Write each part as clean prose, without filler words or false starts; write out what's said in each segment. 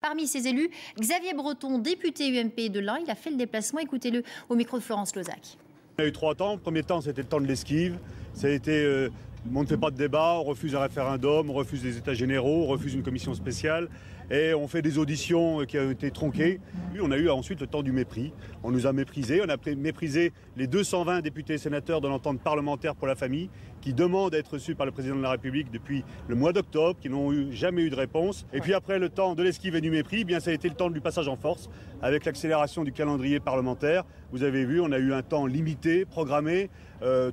Parmi ces élus, Xavier Breton, député UMP de l'Ain, il a fait le déplacement. Écoutez-le au micro de Florence Lozac. On a eu 3 temps. Le premier temps, c'était le temps de l'esquive. Ça a été on ne fait pas de débat, on refuse un référendum, on refuse des états généraux, on refuse une commission spéciale et on fait des auditions qui ont été tronquées. Puis on a eu ensuite le temps du mépris. On nous a méprisés, on a méprisé les 220 députés et sénateurs de l'entente parlementaire pour la famille qui demandent à être reçus par le président de la République depuis le mois d'octobre, qui n'ont jamais eu de réponse. Et puis après le temps de l'esquive et du mépris, eh bien ça a été le temps du passage en force avec l'accélération du calendrier parlementaire. Vous avez vu, on a eu un temps limité, programmé.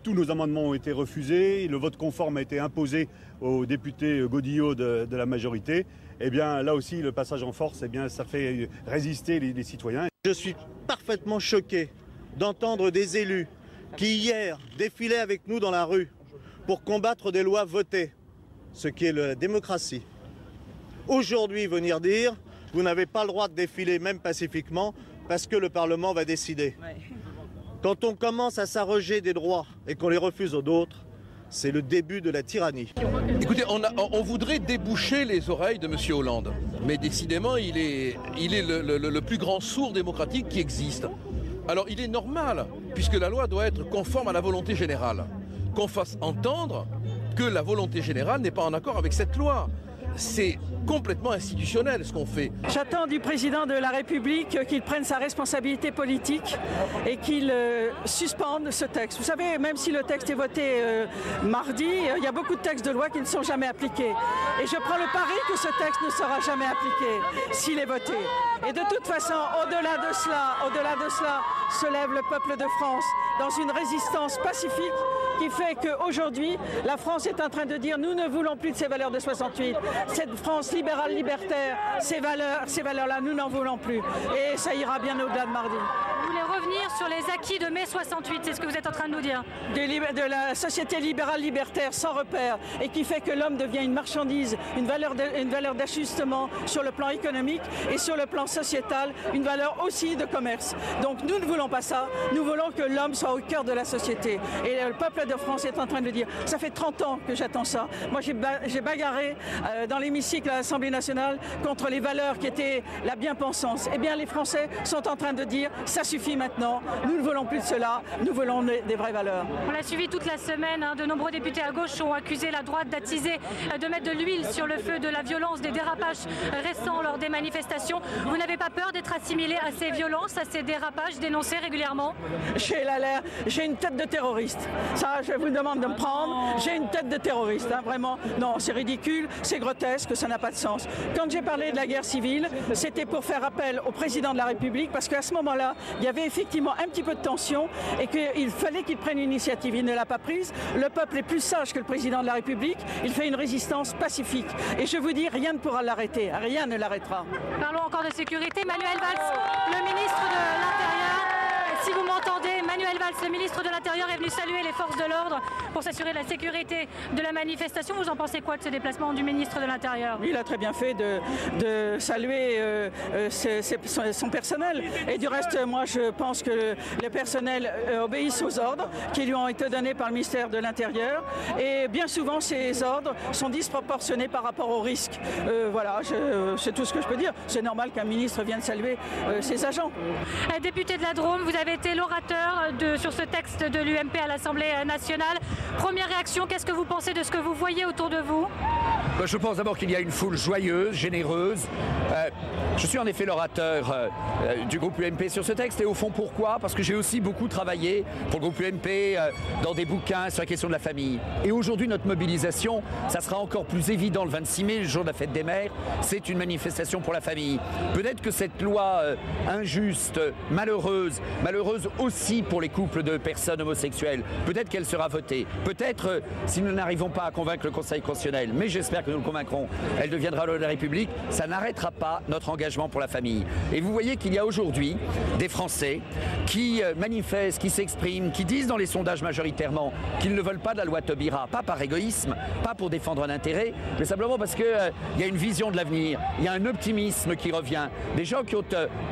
Tous nos amendements ont été refusés. Le vote conforme a été imposé aux députés Godillot de la majorité. Eh bien, là aussi, le passage en force, eh bien, ça fait résister les citoyens. Je suis parfaitement choqué d'entendre des élus qui, hier, défilaient avec nous dans la rue pour combattre des lois votées, ce qui est la démocratie. Aujourd'hui, venir dire « vous n'avez pas le droit de défiler, même pacifiquement, parce que le Parlement va décider ». Quand on commence à s'arroger des droits et qu'on les refuse aux autres, c'est le début de la tyrannie. Écoutez, on voudrait déboucher les oreilles de M. Hollande. Mais décidément, il est le plus grand sourd démocratique qui existe. Alors il est normal, puisque la loi doit être conforme à la volonté générale, qu'on fasse entendre que la volonté générale n'est pas en accord avec cette loi. C'est complètement institutionnel ce qu'on fait. J'attends du président de la République qu'il prenne sa responsabilité politique et qu'il suspende ce texte. Vous savez, même si le texte est voté mardi, il y a beaucoup de textes de loi qui ne sont jamais appliqués. Et je prends le pari que ce texte ne sera jamais appliqué s'il est voté. Et de toute façon, au-delà de cela, se lève le peuple de France dans une résistance pacifique qui fait qu'aujourd'hui, la France est en train de dire nous ne voulons plus de ces valeurs de 68. Cette France libérale, libertaire, ces valeurs-là, nous n'en voulons plus. Et ça ira bien au-delà de mardi. Vous voulez revenir sur les acquis de mai 68, c'est ce que vous êtes en train de nous dire? De la société libérale, libertaire, sans repère, et qui fait que l'homme devient une marchandise, une valeur d'ajustement sur le plan économique et sur le plan sociétal, une valeur aussi de commerce. Donc nous ne voulons pas ça, nous voulons que l'homme soit au cœur de la société. Et le peuple de France est en train de dire, ça fait 30 ans que j'attends ça. Moi j'ai bagarré dans l'hémicycle à l'Assemblée nationale contre les valeurs qui étaient la bien-pensance. Eh bien les Français sont en train de dire, ça suffit maintenant, nous ne voulons plus de cela, nous voulons des vraies valeurs. On l'a suivi toute la semaine, de nombreux députés à gauche ont accusé la droite d'attiser, de mettre de l'huile sur le feu de la violence, des dérapages récents lors des manifestations. Vous n'avez pas peur d'être assimilé à ces violences, à ces dérapages dénoncés régulièrement? J'ai une tête de terroriste. Ça, je vous demande de me prendre. J'ai une tête de terroriste, hein, vraiment. Non, c'est ridicule, c'est grotesque, ça n'a pas de sens. Quand j'ai parlé de la guerre civile, c'était pour faire appel au président de la République, parce qu'à ce moment-là, il y avait effectivement un petit peu de tension et qu'il fallait qu'il prenne une initiative. Il ne l'a pas prise. Le peuple est plus sage que le président de la République. Il fait une résistance pacifique. Et je vous dis, rien ne pourra l'arrêter. Rien ne l'arrêtera. Parlons encore de sécurité. Manuel Valls, le ministre de l'Intérieur. Si vous m'entendez, Manuel Valls, le ministre de l'Intérieur, est venu saluer les forces de l'ordre pour s'assurer de la sécurité de la manifestation. Vous en pensez quoi de ce déplacement du ministre de l'Intérieur? Il a très bien fait de saluer son personnel. Et du reste, moi, je pense que le personnel obéisse aux ordres qui lui ont été donnés par le ministère de l'Intérieur. Et bien souvent, ces ordres sont disproportionnés par rapport aux risques. Voilà, c'est tout ce que je peux dire. C'est normal qu'un ministre vienne saluer ses agents. Député de la Drôme, vous avez été l'orateur sur ce texte de l'UMP à l'Assemblée nationale. Première réaction, qu'est-ce que vous pensez de ce que vous voyez autour de vous? Je pense d'abord qu'il y a une foule joyeuse, généreuse. Je suis en effet l'orateur du groupe UMP sur ce texte. Et au fond, pourquoi? Parce que j'ai aussi beaucoup travaillé pour le groupe UMP dans des bouquins sur la question de la famille. Et aujourd'hui, notre mobilisation, ça sera encore plus évident le 26 mai, le jour de la fête des mères. C'est une manifestation pour la famille. Peut-être que cette loi injuste, malheureuse aussi pour les couples de personnes homosexuelles, peut-être qu'elle sera votée. Peut-être, si nous n'arrivons pas à convaincre le Conseil constitutionnel, mais j'espère que nous le convaincrons, elle deviendra loi de la République, ça n'arrêtera pas notre engagement pour la famille. Et vous voyez qu'il y a aujourd'hui des Français qui manifestent, qui s'expriment, qui disent dans les sondages majoritairement qu'ils ne veulent pas de la loi Taubira, pas par égoïsme, pas pour défendre un intérêt, mais simplement parce qu'il y a une vision de l'avenir, il y a un optimisme qui revient, des gens qui ont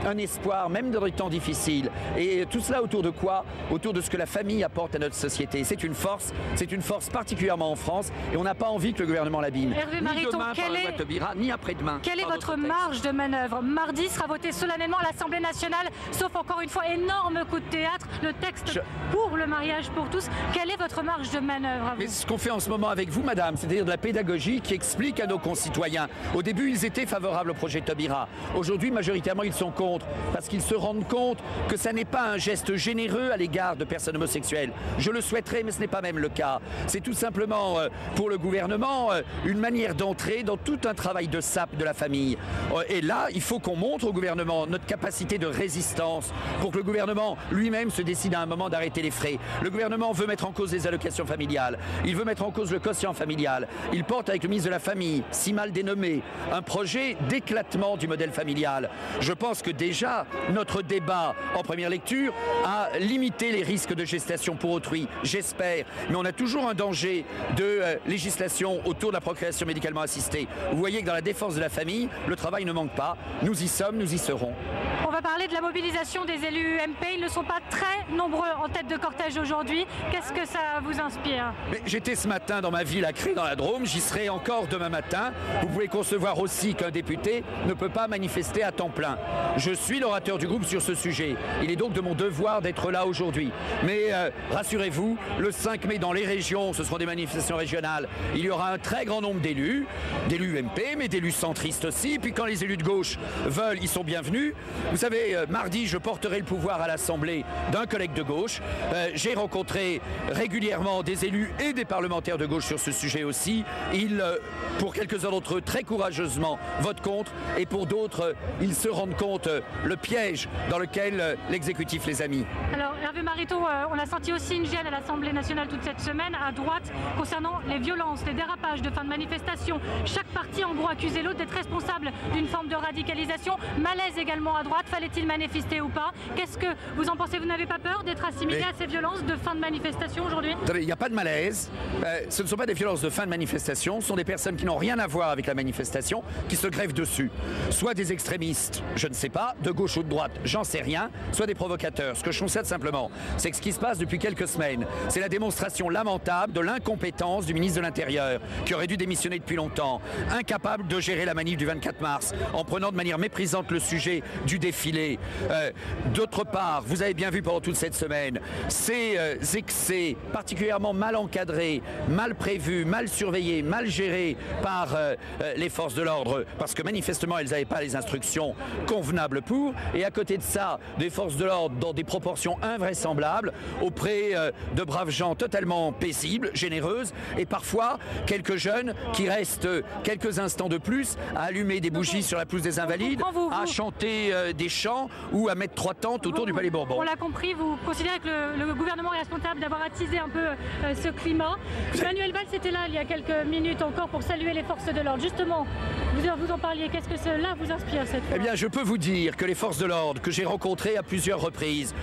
un espoir, même dans des temps difficiles. Et tout cela autour de quoi? Autour de ce que la famille apporte à notre société. C'est une force particulièrement en France, et on n'a pas envie que le gouvernement l'abîme. Hervé Mariton, ni demain par la loi Taubira, ni après-demain. Quelle est votre marge de manœuvre? œuvre. Mardi sera voté solennellement à l'Assemblée nationale, sauf encore une fois énorme coup de théâtre, le texte pour le mariage pour tous. Quelle est votre marge de manœuvre? Mais ce qu'on fait en ce moment avec vous, madame, c'est-à-dire de la pédagogie qui explique à nos concitoyens. Au début, ils étaient favorables au projet Taubira. Aujourd'hui, majoritairement, ils sont contre, parce qu'ils se rendent compte que ça n'est pas un geste généreux à l'égard de personnes homosexuelles. Je le souhaiterais, mais ce n'est pas même le cas. C'est tout simplement, pour le gouvernement, une manière d'entrer dans tout un travail de sape de la famille. Et là, il faut qu'on montre au gouvernement notre capacité de résistance pour que le gouvernement lui-même se décide à un moment d'arrêter les frais. Le gouvernement veut mettre en cause les allocations familiales. Il veut mettre en cause le quotient familial. Il porte avec le ministre de la Famille, si mal dénommé, un projet d'éclatement du modèle familial. Je pense que déjà, notre débat en première lecture a limité les risques de gestation pour autrui, j'espère. Mais on a toujours un danger de législation autour de la procréation médicalement assistée. Vous voyez que dans la défense de la famille, le travail ne manque pas. Nous y sommes, nous y serons. On va parler de la mobilisation des élus UMP. Ils ne sont pas très nombreux en tête de cortège aujourd'hui. Qu'est-ce que ça vous inspire? J'étais ce matin dans ma ville à Cré, dans la Drôme. J'y serai encore demain matin. Vous pouvez concevoir aussi qu'un député ne peut pas manifester à temps plein. Je suis l'orateur du groupe sur ce sujet. Il est donc de mon devoir d'être là aujourd'hui. Mais rassurez-vous, le 5 mai dans les régions, ce seront des manifestations régionales. Il y aura un très grand nombre d'élus UMP, mais d'élus centristes aussi. Puis quand les élus de gauche veulent, ils sont bienvenus. Vous savez, mardi, je porterai le pouvoir à l'Assemblée d'un collègue de gauche. J'ai rencontré régulièrement des élus et des parlementaires de gauche sur ce sujet aussi. Ils, pour quelques-uns d'entre eux, très courageusement, votent contre. Et pour d'autres, ils se rendent compte le piège dans lequel l'exécutif les a mis. Alors, Hervé Marito, on a senti aussi une gêne à l'Assemblée nationale toute cette semaine, à droite, concernant les violences, les dérapages de fin de manifestation. Chaque parti en gros accusait l'autre d'être responsable d'une forme de radicalisation. Malaise également à droite, fallait-il manifester ou pas? Qu'est-ce que vous en pensez? Vous n'avez pas peur d'être assimilé à ces violences de fin de manifestation aujourd'hui? Il n'y a pas de malaise. Ce ne sont pas des violences de fin de manifestation, ce sont des personnes qui n'ont rien à voir avec la manifestation, qui se greffent dessus. Soit des extrémistes, je ne sais pas, de gauche ou de droite, j'en sais rien, soit des provocateurs. Ce que je constate simplement, c'est que ce qui se passe depuis quelques semaines, c'est la démonstration lamentable de l'incompétence du ministre de l'Intérieur, qui aurait dû démissionner depuis longtemps, incapable de gérer la manif du 24 mars, en prenant de manière méprisante le sujet du défilé. D'autre part, vous avez bien vu pendant toute cette semaine, ces excès particulièrement mal encadrés, mal prévus, mal surveillés, mal gérés par les forces de l'ordre, parce que manifestement elles n'avaient pas les instructions convenables pour, et à côté de ça, des forces de l'ordre dans des proportions invraisemblables, auprès de braves gens totalement paisibles, généreuses, et parfois quelques jeunes qui restent quelques instants de plus à allumer des bougies sur la pelouse des Invalides, à chanter des chants ou à mettre 3 tentes autour du Palais Bourbon. On l'a compris, vous considérez que le gouvernement est responsable d'avoir attisé un peu ce climat. Manuel Valls était là il y a quelques minutes encore pour saluer les forces de l'ordre. Justement, vous en parliez, qu'est-ce que cela vous inspire cette fois? Eh bien, je peux vous dire que les forces de l'ordre que j'ai rencontrées à plusieurs reprises,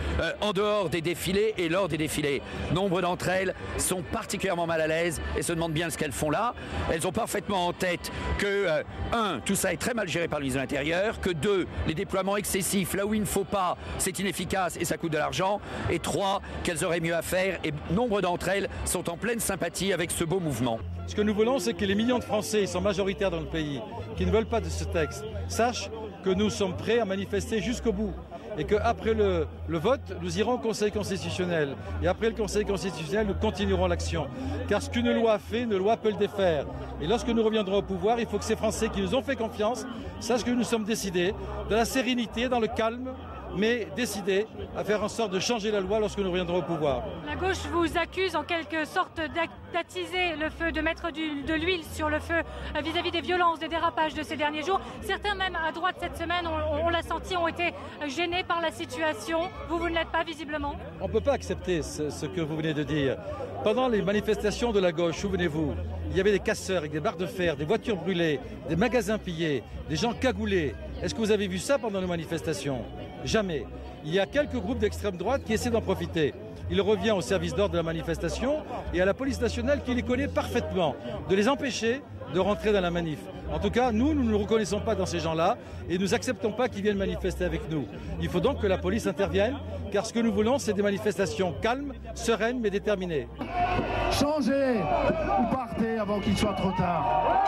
en dehors des défilés et lors des défilés, nombre d'entre elles sont particulièrement mal à l'aise et se demandent bien ce qu'elles font là. Elles ont parfaitement en tête que, 1, tout ça est très mal géré par le ministre de l'Intérieur, que 2, les déploiements excessifs, là où il ne faut pas, c'est inefficace et ça coûte de l'argent, et 3, qu'elles auraient mieux à faire, et nombre d'entre elles sont en pleine sympathie avec ce beau mouvement. Ce que nous voulons, c'est que les millions de Français, ils sont majoritaires dans le pays, qui ne veulent pas de ce texte, sachent que nous sommes prêts à manifester jusqu'au bout. Et qu'après le vote, nous irons au Conseil constitutionnel. Et après le Conseil constitutionnel, nous continuerons l'action. Car ce qu'une loi fait, une loi peut le défaire. Et lorsque nous reviendrons au pouvoir, il faut que ces Français qui nous ont fait confiance sachent que nous sommes décidés, dans la sérénité, dans le calme, mais décidés à faire en sorte de changer la loi lorsque nous reviendrons au pouvoir. La gauche vous accuse en quelque sorte d'attiser le feu, de mettre de l'huile sur le feu vis-à-vis des violences, des dérapages de ces derniers jours. Certains même à droite cette semaine, on l'a senti, ont été gênés par la situation. Vous ne l'êtes pas visiblement? On ne peut pas accepter ce que vous venez de dire. Pendant les manifestations de la gauche, souvenez-vous, il y avait des casseurs avec des barres de fer, des voitures brûlées, des magasins pillés, des gens cagoulés. Est-ce que vous avez vu ça pendant les manifestations? Jamais. Il y a quelques groupes d'extrême droite qui essaient d'en profiter. Il revient au service d'ordre de la manifestation et à la police nationale qui les connaît parfaitement, de les empêcher de rentrer dans la manif. En tout cas, nous ne nous reconnaissons pas dans ces gens-là et nous n'acceptons pas qu'ils viennent manifester avec nous. Il faut donc que la police intervienne, car ce que nous voulons, c'est des manifestations calmes, sereines, mais déterminées. Changez ou partez avant qu'il soit trop tard.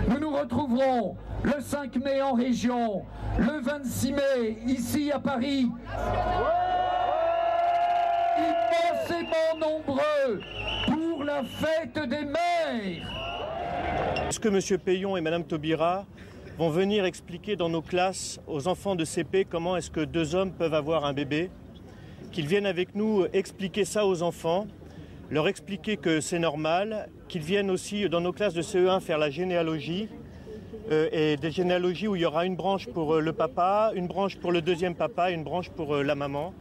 Nous nous retrouverons le 5 mai en région, le 26 mai ici à Paris. Immensément nombreux pour la fête des mères. Est-ce que M. Payon et Mme Taubira vont venir expliquer dans nos classes aux enfants de CP comment est-ce que 2 hommes peuvent avoir un bébé? Qu'ils viennent avec nous expliquer ça aux enfants, leur expliquer que c'est normal, qu'ils viennent aussi dans nos classes de CE1 faire la généalogie, et des généalogies où il y aura une branche pour le papa, une branche pour le deuxième papa et une branche pour la maman.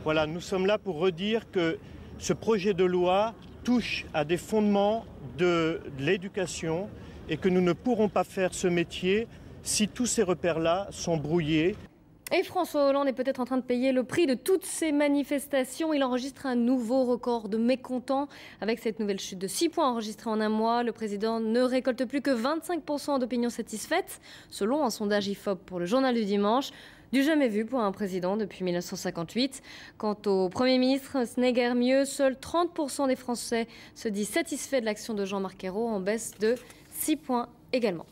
Voilà, nous sommes là pour redire que ce projet de loi touche à des fondements de l'éducation et que nous ne pourrons pas faire ce métier si tous ces repères-là sont brouillés. Et François Hollande est peut-être en train de payer le prix de toutes ces manifestations. Il enregistre un nouveau record de mécontents. Avec cette nouvelle chute de 6 points enregistrée en un mois, le président ne récolte plus que 25% d'opinions satisfaites, selon un sondage IFOP pour le Journal du Dimanche. Du jamais vu pour un président depuis 1958. Quant au Premier ministre, ce n'est guère mieux. Seuls 30% des Français se disent satisfaits de l'action de Jean-Marc Ayrault, en baisse de 6 points également.